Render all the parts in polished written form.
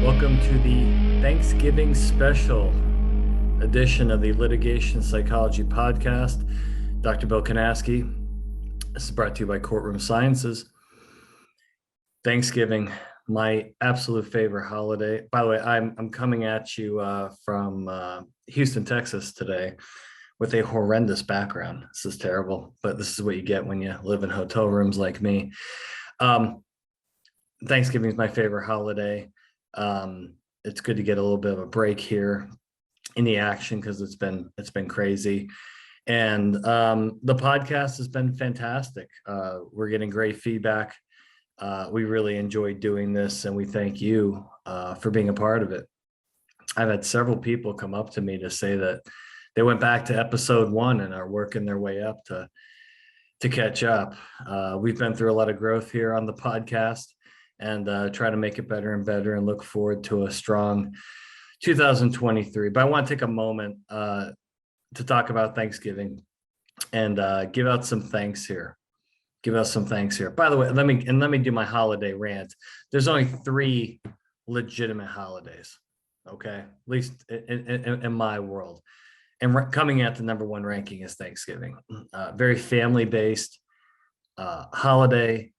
Welcome to the Thanksgiving special edition of the Litigation Psychology Podcast. Dr. Bill Kanasky. This is brought to you by Courtroom Sciences. Thanksgiving, my absolute favorite holiday. By the way, I'm coming at you from Houston, Texas today with a horrendous background. This is terrible, but this is what you get when you live in hotel rooms like me. Thanksgiving is my favorite holiday. It's good to get a little bit of a break here in the action because it's been crazy. And the podcast has been fantastic. We're getting great feedback. We really enjoyed doing this, and we thank you for being a part of it. I've had several people come up to me to say that they went back to episode 1 and are working their way up to catch up. We've been through a lot of growth here on the podcast, and try to make it better and better, and look forward to a strong 2023. But I want to take a moment to talk about Thanksgiving and give out some thanks here. Give us some thanks here. By the way, let me do my holiday rant. There's only 3 legitimate holidays, okay? At least in my world. And coming at the number 1 ranking is Thanksgiving. Very family-based holiday.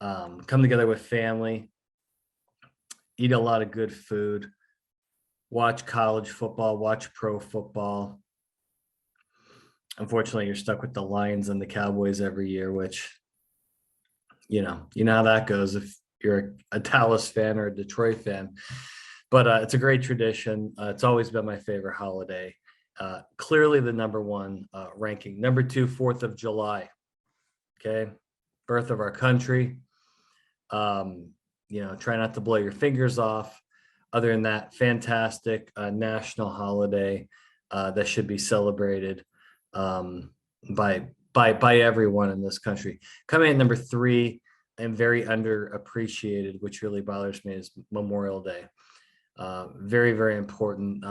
Come together with family, eat a lot of good food, watch college football, watch pro football. Unfortunately, you're stuck with the Lions and the Cowboys every year, which, you know how that goes if you're a Dallas fan or a Detroit fan. But it's a great tradition. It's always been my favorite holiday. Clearly the number 1 ranking. Number 2, 4th of July. Okay. Birth of our country. Try not to blow your fingers off. Other than that, fantastic national holiday that should be celebrated by everyone in this country. Coming in number 3 and very underappreciated, which really bothers me, is Memorial Day. Very, very important.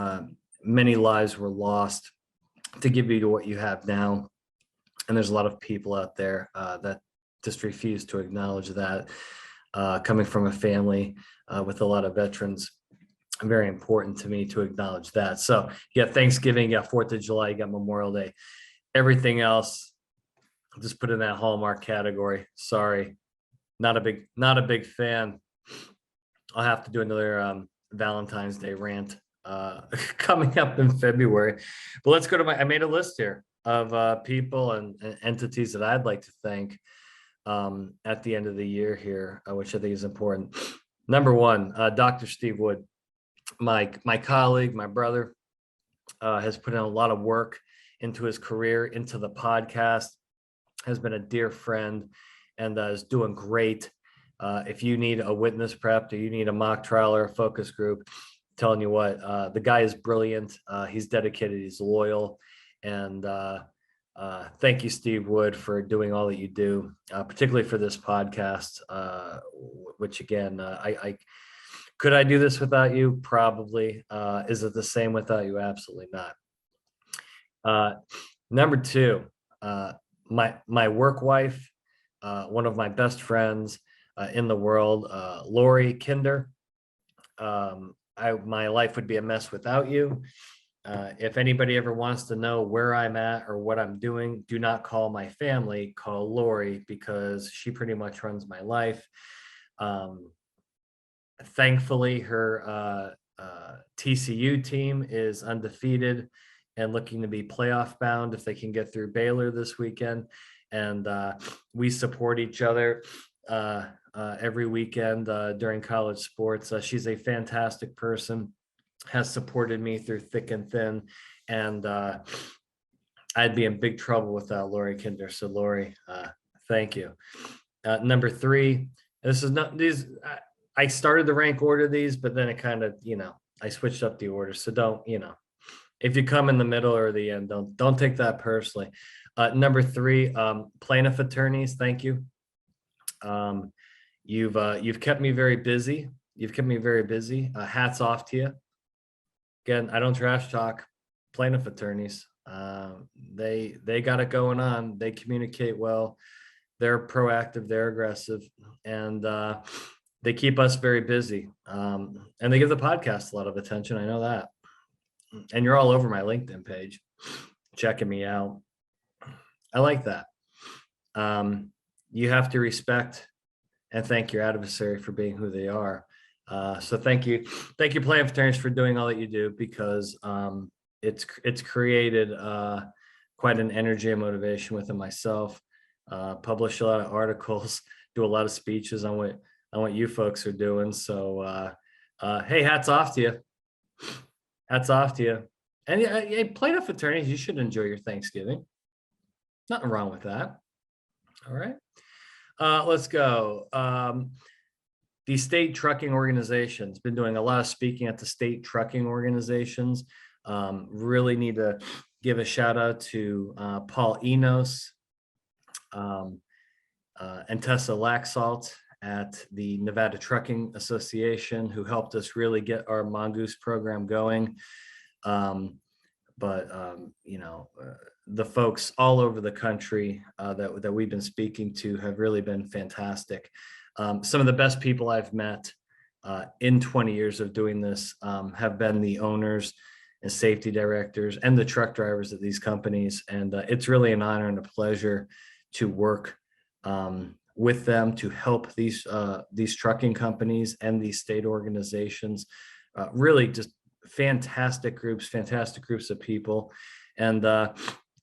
Many lives were lost to give you to what you have now. And there's a lot of people out there that just refuse to acknowledge that. Coming from a family with a lot of veterans, very important to me to acknowledge that. So you got Thanksgiving, you got 4th of July, you got Memorial Day. Everything else, I'll just put in that Hallmark category. Sorry, not a big fan. I'll have to do another Valentine's Day rant coming up in February. But let's go to I made a list here of people and entities that I'd like to thank at the end of the year here, which I think is important. Number 1, Dr. Steve Wood, my colleague, my brother, has put in a lot of work into his career, into the podcast, has been a dear friend, and is doing great. If you need a witness prep, or you need a mock trial or a focus group, I'm telling you what, the guy is brilliant. He's dedicated, he's loyal, and thank you, Steve Wood, for doing all that you do, particularly for this podcast, which again, I could I do this without you? Probably. Is it the same without you? Absolutely not. Number 2, my work wife, one of my best friends in the world, Lori Kinder. My life would be a mess without you. If anybody ever wants to know where I'm at or what I'm doing, do not call my family, call Lori, because she pretty much runs my life. Thankfully, her TCU team is undefeated and looking to be playoff bound if they can get through Baylor this weekend. And we support each other every weekend during college sports. She's a fantastic person, has supported me through thick and thin, and I'd be in big trouble without Lori Kinder. So Lori, thank you. Number 3, this is not these. I started to rank order these, but then it kind of, I switched up the order. So don't, if you come in the middle or the end, don't take that personally. Number 3, plaintiff attorneys, thank you. You've kept me very busy. Hats off to you. Again, I don't trash talk plaintiff attorneys. They got it going on. They communicate well. They're proactive. They're aggressive. And they keep us very busy, and they give the podcast a lot of attention. I know that. And you're all over my LinkedIn page, checking me out. I like that. You have to respect and thank your adversary for being who they are. So thank you, Planned Fraternities, for doing all that you do, because it's created quite an energy and motivation within myself. Publish a lot of articles, do a lot of speeches on what you folks are doing. So hey, hats off to you. Hats off to you. And yeah, plaintiff attorneys, you should enjoy your Thanksgiving. Nothing wrong with that. All right. Let's go. The state trucking organizations, been doing a lot of speaking at the state trucking organizations. Really need to give a shout out to Paul Enos and Tessa Laxalt at the Nevada Trucking Association, who helped us really get our Mongoose program going. The folks all over the country that we've been speaking to have really been fantastic. Some of the best people I've met in 20 years of doing this have been the owners and safety directors and the truck drivers at these companies. And it's really an honor and a pleasure to work with them to help these trucking companies and these state organizations. Really just fantastic groups of people, and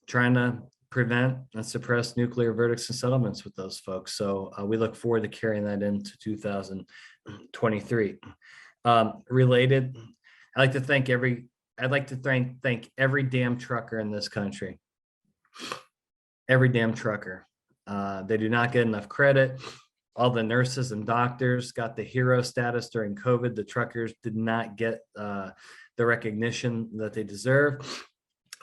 trying to prevent and suppress nuclear verdicts and settlements with those folks. So we look forward to carrying that into 2023. Related, I'd like to thank every damn trucker in this country. Every damn trucker. They do not get enough credit. All the nurses and doctors got the hero status during COVID. The truckers did not get the recognition that they deserve.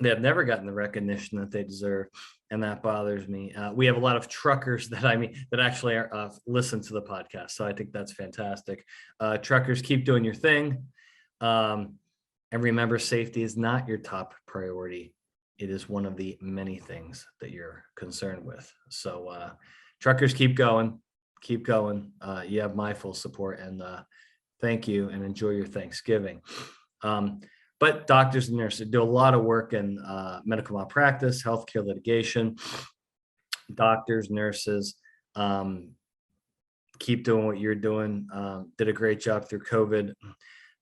They have never gotten the recognition that they deserve, and that bothers me. We have a lot of truckers that actually listen to the podcast, so I think that's fantastic. Truckers, keep doing your thing, and remember, safety is not your top priority. It is one of the many things that you're concerned with. So truckers, keep going. You have my full support, and thank you, and enjoy your Thanksgiving. But doctors and nurses do a lot of work in medical malpractice, healthcare litigation. Doctors, nurses, keep doing what you're doing. Did a great job through COVID,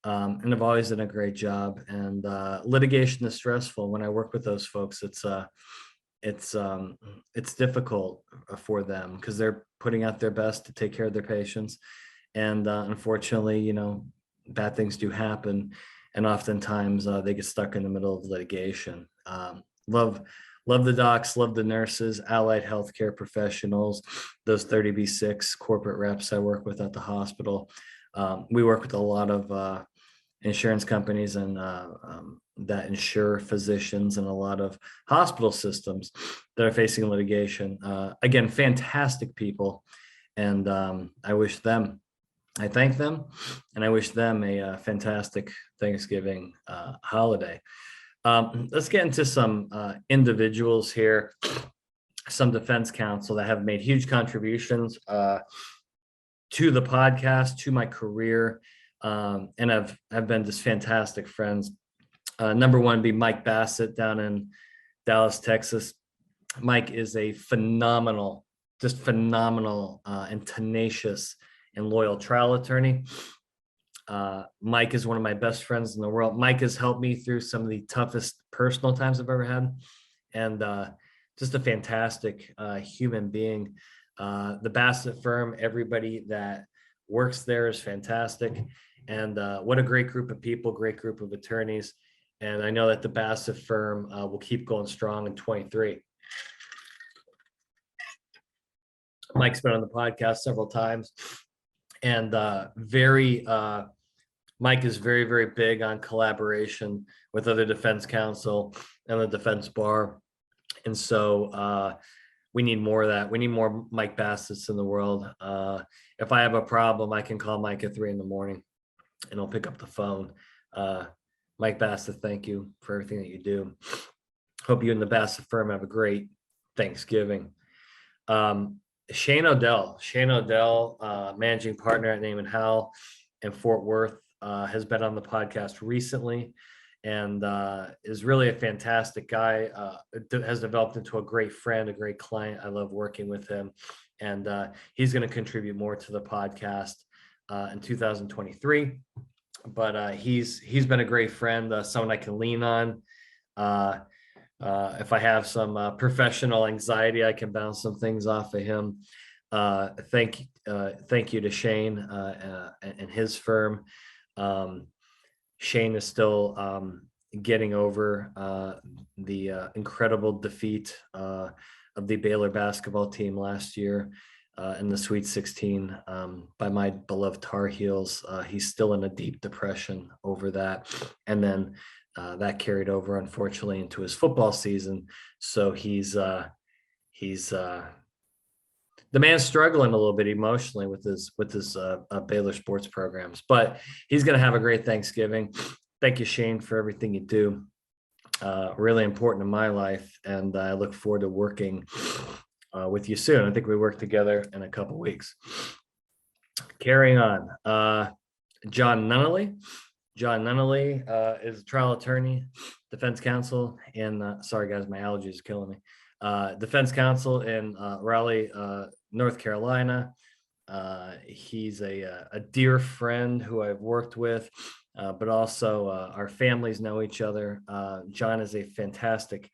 and have always done a great job. And litigation is stressful. When I work with those folks, it's difficult for them because they're putting out their best to take care of their patients. And unfortunately, bad things do happen. And oftentimes they get stuck in the middle of litigation. Love the docs, love the nurses, allied healthcare professionals, those 30B6 corporate reps I work with at the hospital. We work with a lot of insurance companies and that insure physicians, and a lot of hospital systems that are facing litigation. Again, fantastic people. And I thank them, and I wish them a fantastic Thanksgiving holiday. Let's get into some individuals here, some defense counsel that have made huge contributions to the podcast, to my career, and have been just fantastic friends. Number one would be Mike Bassett down in Dallas, Texas. Mike is a phenomenal and tenacious and loyal trial attorney. Mike is one of my best friends in the world. Mike has helped me through some of the toughest personal times I've ever had, and just a fantastic human being. The Bassett firm, everybody that works there is fantastic, and what a great group of people, great group of attorneys. And I know that the Bassett firm will keep going strong in 23. Mike's been on the podcast several times. And Mike is very, very big on collaboration with other defense counsel and the defense bar. And so we need more of that. We need more Mike Bassett's in the world. If I have a problem, I can call Mike at 3 a.m. and he'll pick up the phone. Mike Bassett, thank you for everything that you do. Hope you and the Bassett firm have a great Thanksgiving. Shane Odell, managing partner at Naaman Howell in Fort Worth, has been on the podcast recently and is really a fantastic guy. Has developed into a great friend, a great client. I love working with him, and he's going to contribute more to the podcast in 2023. But he's been a great friend, someone I can lean on. If I have some professional anxiety, I can bounce some things off of him. Thank you to Shane and his firm. Shane is still getting over the incredible defeat of the Baylor basketball team last year in the Sweet 16 by my beloved Tar Heels. He's still in a deep depression over that. And then that carried over, unfortunately, into his football season. So he's the man's struggling a little bit emotionally with his Baylor sports programs, but he's going to have a great Thanksgiving. Thank you, Shane, for everything you do. Really important in my life, and I look forward to working with you soon. I think we work together in a couple weeks. Carrying on, John Nunnally. John Nunnally is a trial attorney, defense counsel, and sorry guys, my allergies are killing me. Defense counsel in Raleigh, North Carolina. He's a dear friend who I've worked with, but also our families know each other. John is a fantastic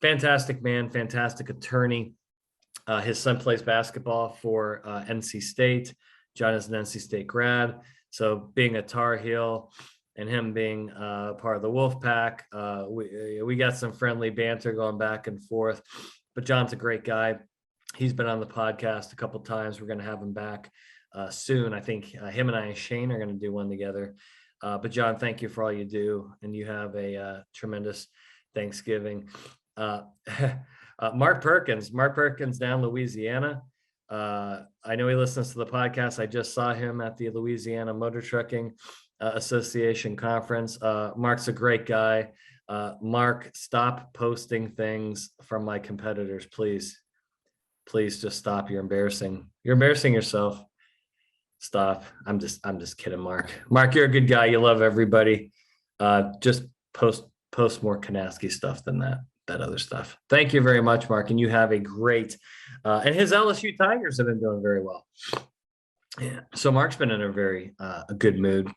man, fantastic attorney. His son plays basketball for NC State. John is an NC State grad. So being a Tar Heel and him being part of the Wolf Pack, we got some friendly banter going back and forth. But John's a great guy. He's been on the podcast a couple of times. We're going to have him back soon. I think him and I and Shane are going to do one together. But John, thank you for all you do, and you have a tremendous Thanksgiving. Mark Perkins down Louisiana. I know he listens to the podcast. I just saw him at the Louisiana Motor Trucking Association conference. Mark's a great guy. Mark, stop posting things from my competitors, please. Please just stop. You're embarrassing yourself. Stop. I'm just kidding, Mark. Mark, you're a good guy. You love everybody. Just post more Kanasky stuff than that other stuff. Thank you very much, Mark. And you have a great, and his LSU Tigers have been doing very well. Yeah. So Mark's been in a very a good mood.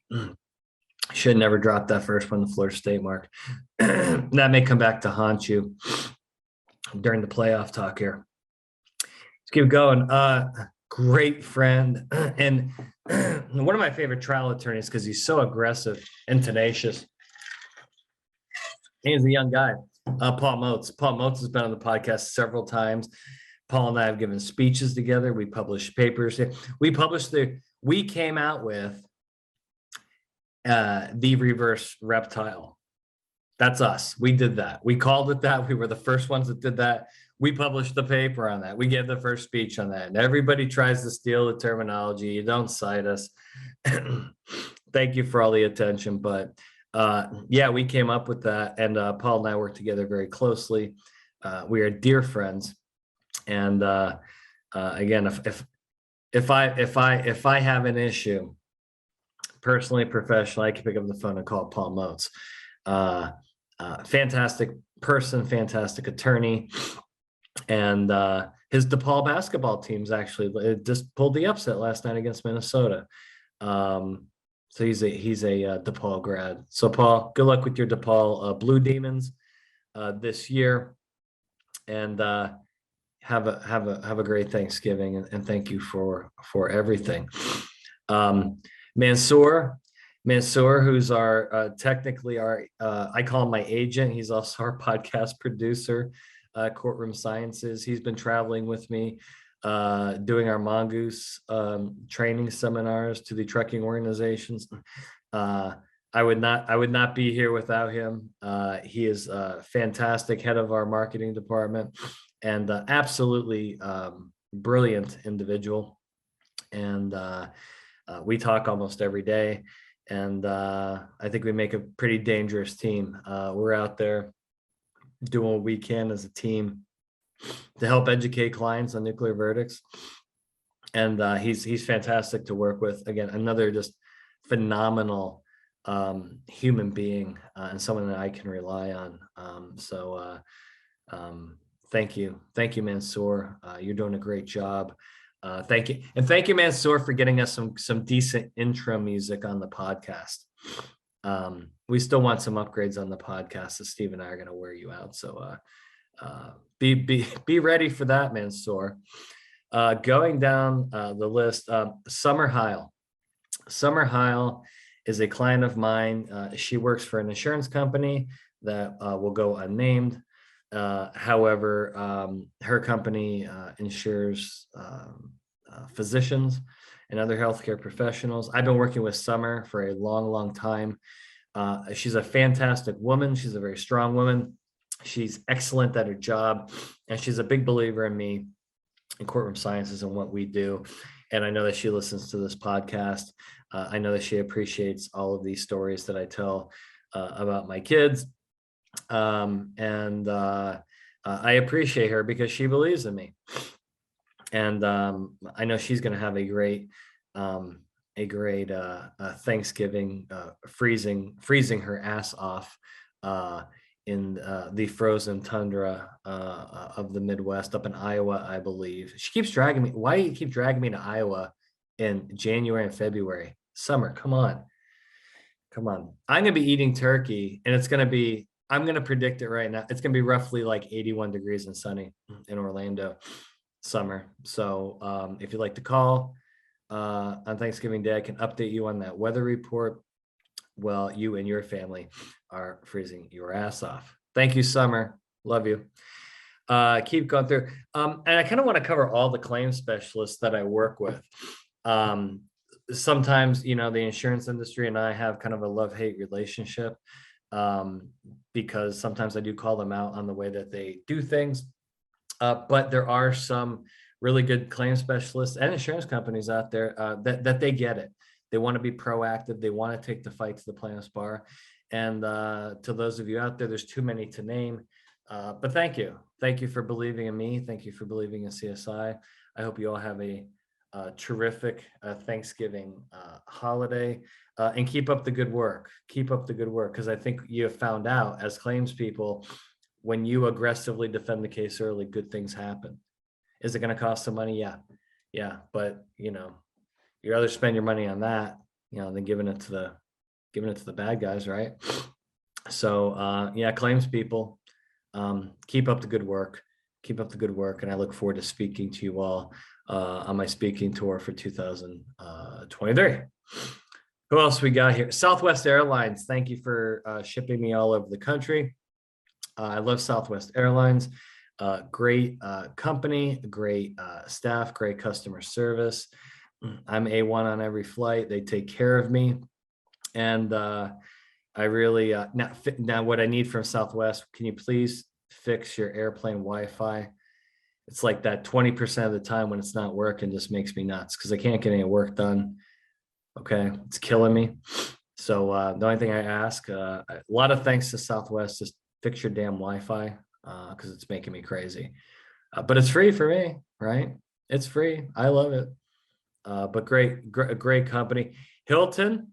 Should never drop that first one to Florida State, Mark. That may come back to haunt you during the playoff talk here. Let's keep going. Great friend and one of my favorite trial attorneys because he's so aggressive and tenacious. He's a young guy. Paul Motes. Paul Motes has been on the podcast several times. Paul and I have given speeches together. We published papers. We came out with the reverse reptile. That's us. We did that. We called it that. We were the first ones that did that. We published the paper on that. We gave the first speech on that. And everybody tries to steal the terminology. You don't cite us. Thank you for all the attention. But yeah, we came up with that. And Paul and I work together very closely. We are dear friends. And again, if I have an issue, personally, professionally, I can pick up the phone and call Paul Motes. Fantastic person, fantastic attorney. And his DePaul basketball teams actually just pulled the upset last night against Minnesota. So he's a DePaul grad. So Paul, good luck with your DePaul Blue Demons this year, and have a great Thanksgiving, and thank you for everything. Mansoor, who's our technically our I call him my agent. He's also our podcast producer. Courtroom Sciences. He's been traveling with me, doing our Mongoose training seminars to the trucking organizations. I would not be here without him. He is a fantastic head of our marketing department and absolutely brilliant individual. And we talk almost every day. And I think we make a pretty dangerous team. We're out there doing what we can as a team to help educate clients on nuclear verdicts. And he's fantastic to work with. Again, another just phenomenal human being, and someone that I can rely on. Thank you, Mansoor. You're doing a great job. Thank you, and thank you, Mansoor, for getting us some decent intro music on the podcast. We still want some upgrades on the podcast, so Steve and I are going to wear you out. So be ready for that, Mansoor. Going down the list, Summer Heil. Summer Heil is a client of mine. She works for an insurance company that will go unnamed. However, her company insures physicians and other healthcare professionals. I've been working with Summer for a long, long time. She's a fantastic woman. She's a very strong woman. She's excellent at her job, and she's a big believer in me in courtroom sciences and what we do. And I know that she listens to this podcast. I know that she appreciates all of these stories that I tell about my kids. I appreciate her because she believes in me. And I know she's going to have a great Thanksgiving, freezing her ass off in the frozen tundra of the Midwest, up in Iowa, I believe. She keeps dragging me. Why do you keep dragging me to Iowa in January and February? Summer, come on. I'm going to be eating turkey, and I'm going to predict it right now. It's going to be roughly like 81 degrees and sunny in Orlando, summer. So if you'd like to call on Thanksgiving Day, I can update you on that weather report. Well, you and your family are freezing your ass off. Thank you, Summer. Love you. Keep going through. And I kind of want to cover all the claims specialists that I work with. Sometimes, the insurance industry and I have kind of a love-hate relationship, because sometimes I do call them out on the way that they do things. But there are some really good claims specialists and insurance companies out there that they get it. They want to be proactive. They want to take the fight to the plaintiff's bar. And to those of you out there, there's too many to name. But thank you. Thank you for believing in me. Thank you for believing in CSI. I hope you all have a terrific Thanksgiving holiday, and keep up the good work. Keep up the good work, because I think you have found out as claims people, when you aggressively defend the case early, good things happen. Is it going to cost some money? Yeah. But you'd rather spend your money on that, than giving it to the bad guys, right? So claims people, keep up the good work. And I look forward to speaking to you all on my speaking tour for 2023. Who else we got here? Southwest Airlines. Thank you for shipping me all over the country. I love Southwest Airlines. Great company, great staff, great customer service. I'm A1 on every flight. They take care of me. And I really, now what I need from Southwest, can you please fix your airplane Wi-Fi? It's like that 20% of the time when it's not working just makes me nuts, because I can't get any work done. Okay, it's killing me. So the only thing I ask, a lot of thanks to Southwest, just fix your damn Wi-Fi, because it's making me crazy. But it's free for me, right? It's free. I love it. But great company. Hilton,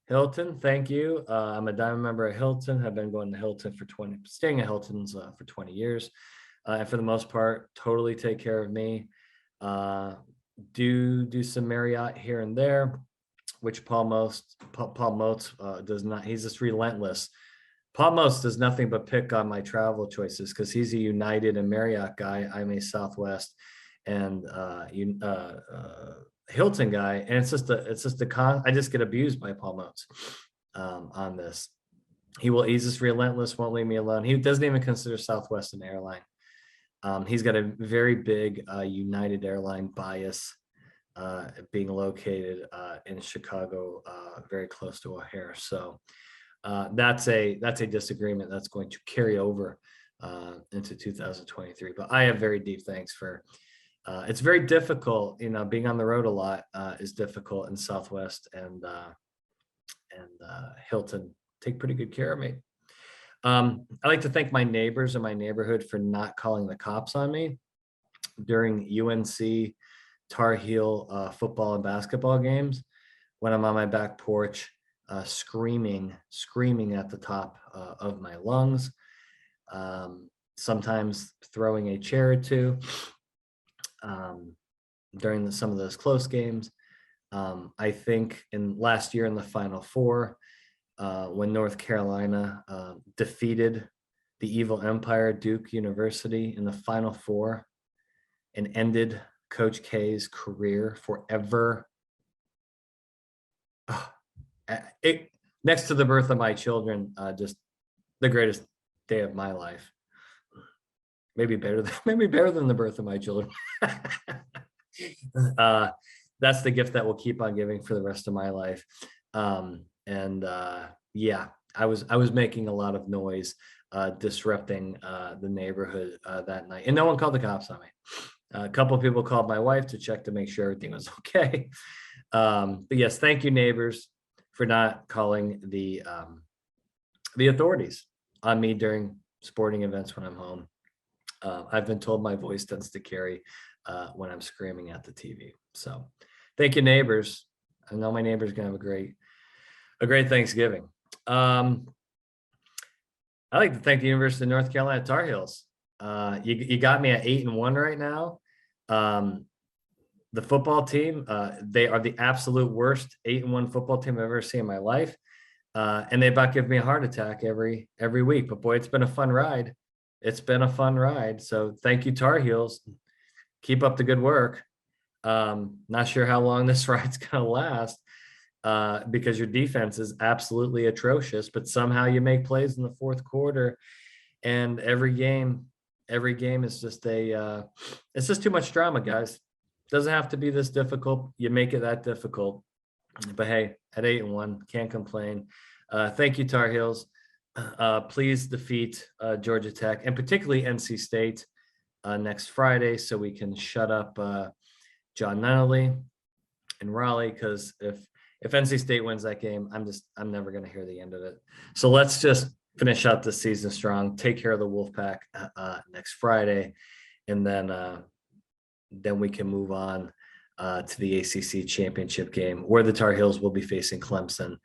thank you. I'm a diamond member at Hilton. I've been going to Hilton staying at Hilton's for 20 years. And for the most part, totally take care of me. Do some Marriott here and there, which Paul Motes does not. He's just relentless. Paul Motes does nothing but pick on my travel choices, because he's a United and Marriott guy. I'm a Southwest and Hilton guy, and it's just I just get abused by Paul Motes on this. He's just relentless, won't leave me alone. He doesn't even consider Southwest an airline. He's got a very big United airline bias, being located in Chicago, very close to O'Hare. So that's a disagreement that's going to carry over into 2023. But I have very deep thanks for. It's very difficult, being on the road a lot is difficult in Southwest, and Hilton take pretty good care of me. I like to thank my neighbors in my neighborhood for not calling the cops on me during UNC Tar Heel football and basketball games when I'm on my back porch screaming at the top of my lungs, sometimes throwing a chair or two during some of those close games. I think in last year in the Final Four, when North Carolina defeated the evil empire, Duke University, in the Final Four and ended Coach K's career forever. Next to the birth of my children, just the greatest day of my life. Maybe better than the birth of my children. That's the gift that we'll keep on giving for the rest of my life. Yeah, I was making a lot of noise, disrupting the neighborhood that night, and no one called the cops on me. A couple of people called my wife to check to make sure everything was okay. But yes, thank you, neighbors, for not calling the authorities on me during sporting events when I'm home. I've been told my voice tends to carry when I'm screaming at the TV. So thank you, neighbors. I know my neighbors are gonna have a great Thanksgiving. I'd like to thank the University of North Carolina Tar Heels. You got me at 8-1 right now. The football team, they are the absolute worst 8-1 football team I've ever seen in my life. And they about give me a heart attack every week. But boy, it's been a fun ride. It's been a fun ride. So thank you, Tar Heels. Keep up the good work. Not sure how long this ride's gonna last because your defense is absolutely atrocious, but somehow you make plays in the fourth quarter, and every game is just it's just too much drama, guys. Doesn't have to be this difficult. You make it that difficult. But hey, at 8-1, can't complain. Thank you, Tar Heels. Please defeat Georgia Tech and particularly NC State next Friday, so we can shut up John Nunnally in Raleigh. Because if NC State wins that game, I'm never going to hear the end of it. So let's just finish out the season strong. Take care of the Wolfpack next Friday, and then we can move on to the ACC championship game where the Tar Heels will be facing Clemson.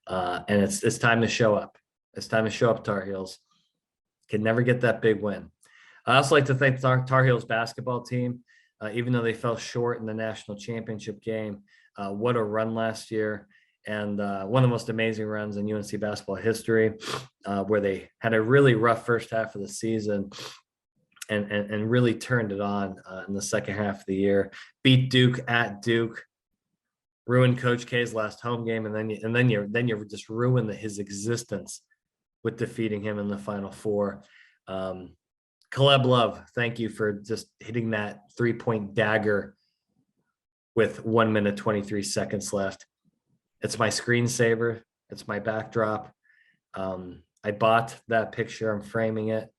And it's time to show up. It's time to show up, Tar Heels. Can never get that big win. I also like to thank the Tar Heels basketball team, even though they fell short in the national championship game. What a run last year. And one of the most amazing runs in UNC basketball history, where they had a really rough first half of the season and really turned it on in the second half of the year. Beat Duke at Duke, ruined Coach K's last home game, and then you just ruin his existence with defeating him in the Final Four. Caleb Love, thank you for just hitting that 3-point dagger with 1 minute 23 seconds left. It's my screensaver. It's my backdrop. I bought that picture. I'm framing it.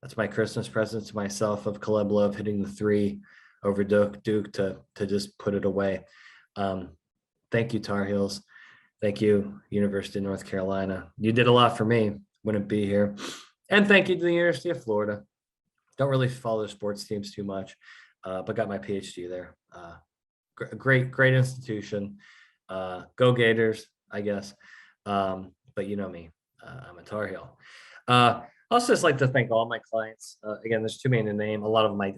That's my Christmas present to myself of Caleb Love hitting the 3 over Duke to just put it away. Thank you, Tar Heels. Thank you, University of North Carolina. You did a lot for me. Wouldn't be here. And thank you to the University of Florida. Don't really follow the sports teams too much, but got my PhD there. Great institution. Go Gators, I guess. But you know me, I'm a Tar Heel. Also just like to thank all my clients. Again, there's too many to name. A lot of them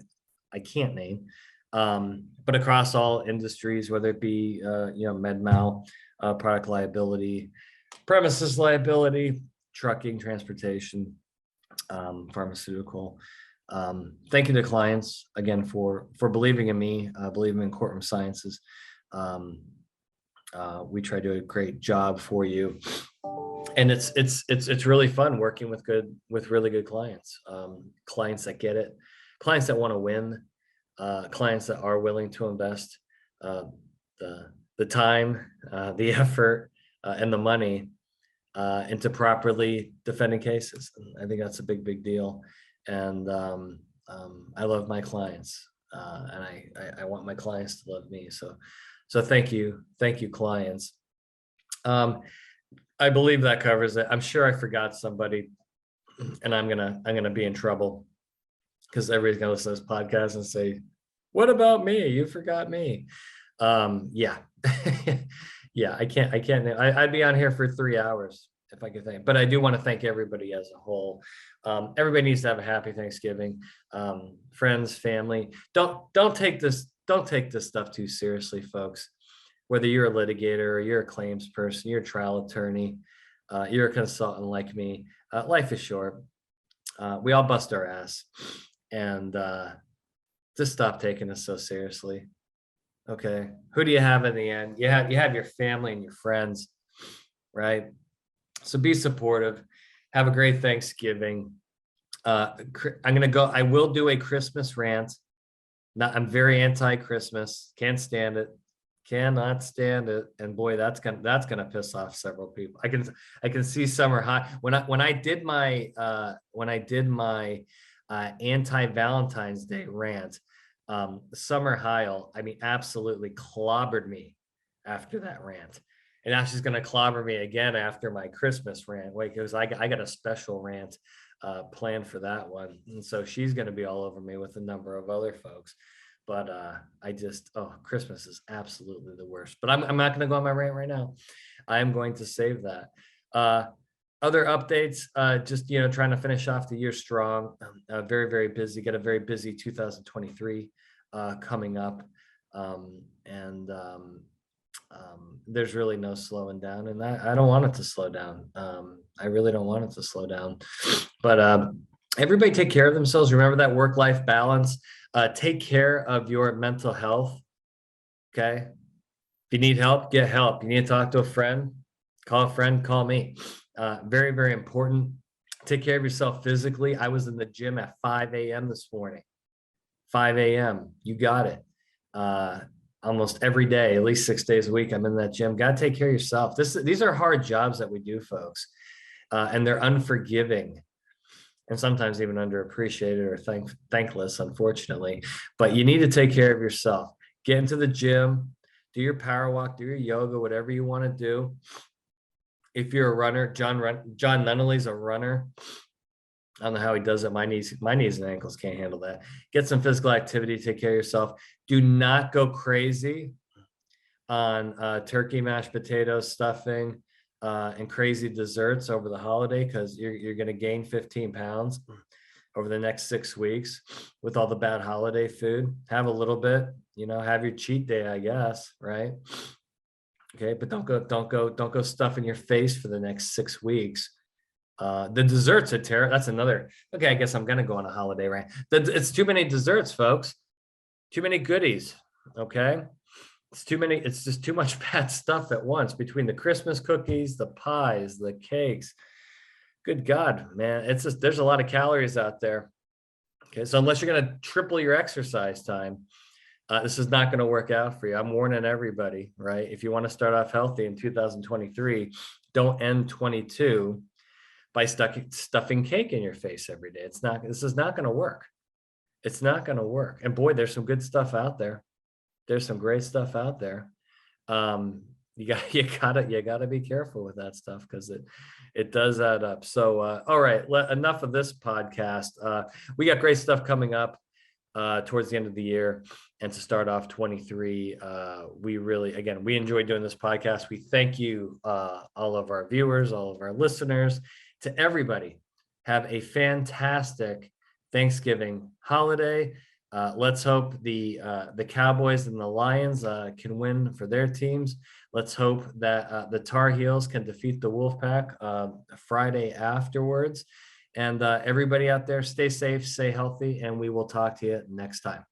I can't name. But across all industries, whether it be med mal, product liability, premises liability, trucking, transportation, pharmaceutical. Thank you to clients again for believing in me, believing in courtroom sciences. We try to do a great job for you, and it's really fun working with really good clients, clients that get it, clients that want to win, clients that are willing to invest the time, the effort, and the money into properly defending cases. And I think that's a big deal. And I love my clients, and I want my clients to love me. So thank you, clients. I believe that covers it. I'm sure I forgot somebody. and I'm gonna be in trouble because everybody's gonna listen to this podcast and say, "What about me? You forgot me." Yeah, yeah. I'd be on here for 3 hours if I could think. But I do want to thank everybody as a whole. Everybody needs to have a happy Thanksgiving. Friends, family. Don't take this stuff too seriously, folks. Whether you're a litigator or you're a claims person, you're a trial attorney, you're a consultant like me. Life is short. We all bust our ass, and just stop taking this so seriously. Okay, who do you have in the end? You have your family and your friends, right? So be supportive. Have a great Thanksgiving. I'm gonna go. I will do a Christmas rant. I'm very anti-Christmas. Can't stand it. Cannot stand it. And boy, that's gonna piss off several people. I can see summer high. When I did my anti-Valentine's Day rant, Summer Heil, I mean, absolutely clobbered me after that rant. And now she's going to clobber me again after my Christmas rant. Wait, because I got a special rant planned for that one. And so she's going to be all over me with a number of other folks. But Christmas is absolutely the worst. But I'm not going to go on my rant right now. I am going to save that. Other updates, just, trying to finish off the year strong. Very, very busy. Got a very busy 2023 coming up. There's really no slowing down, and I don't want it to slow down. I really don't want it to slow down. But everybody take care of themselves. Remember that work-life balance. Take care of your mental health. Okay. If you need help, get help. You need to talk to a friend, call me. Very, very important. Take care of yourself physically. I was in the gym at 5 a.m. this morning. 5 a.m. You got it. Almost every day, at least 6 days a week, I'm in that gym. Got to take care of yourself. These are hard jobs that we do, folks. And they're unforgiving and sometimes even underappreciated or thankless, unfortunately. But you need to take care of yourself. Get into the gym, do your power walk, do your yoga, whatever you want to do. If you're a runner, John Nunnally's a runner. I don't know how he does it. My knees and ankles can't handle that. Get some physical activity, take care of yourself. Do not go crazy on turkey, mashed potatoes, stuffing, and crazy desserts over the holiday, because you're going to gain 15 pounds over the next 6 weeks with all the bad holiday food. Have a little bit, have your cheat day, I guess, right? Okay, but don't go stuffing your face for the next 6 weeks. The desserts are terrible. That's another. Okay, I guess I'm gonna go on a holiday, right? It's too many desserts, folks. Too many goodies. Okay, it's too many. It's just too much bad stuff at once, between the Christmas cookies, the pies, the cakes. Good God, man, there's a lot of calories out there. Okay, so unless you're gonna triple your exercise time, this is not going to work out for you. I'm warning everybody, right? If you want to start off healthy in 2023, don't end 22 by stuffing cake in your face every day. This is not going to work. It's not going to work. And boy, there's some good stuff out there. There's some great stuff out there. You gotta be careful with that stuff, because it does add up. So, all right, enough of this podcast. We got great stuff coming up towards the end of the year, and to start off 23. We enjoy doing this podcast. We thank you, all of our viewers, all of our listeners. To everybody, have a fantastic Thanksgiving holiday. Let's hope the Cowboys and the Lions can win for their teams. Let's hope that the Tar Heels can defeat the Wolfpack Friday afterwards. And everybody out there, stay safe, stay healthy, and we will talk to you next time.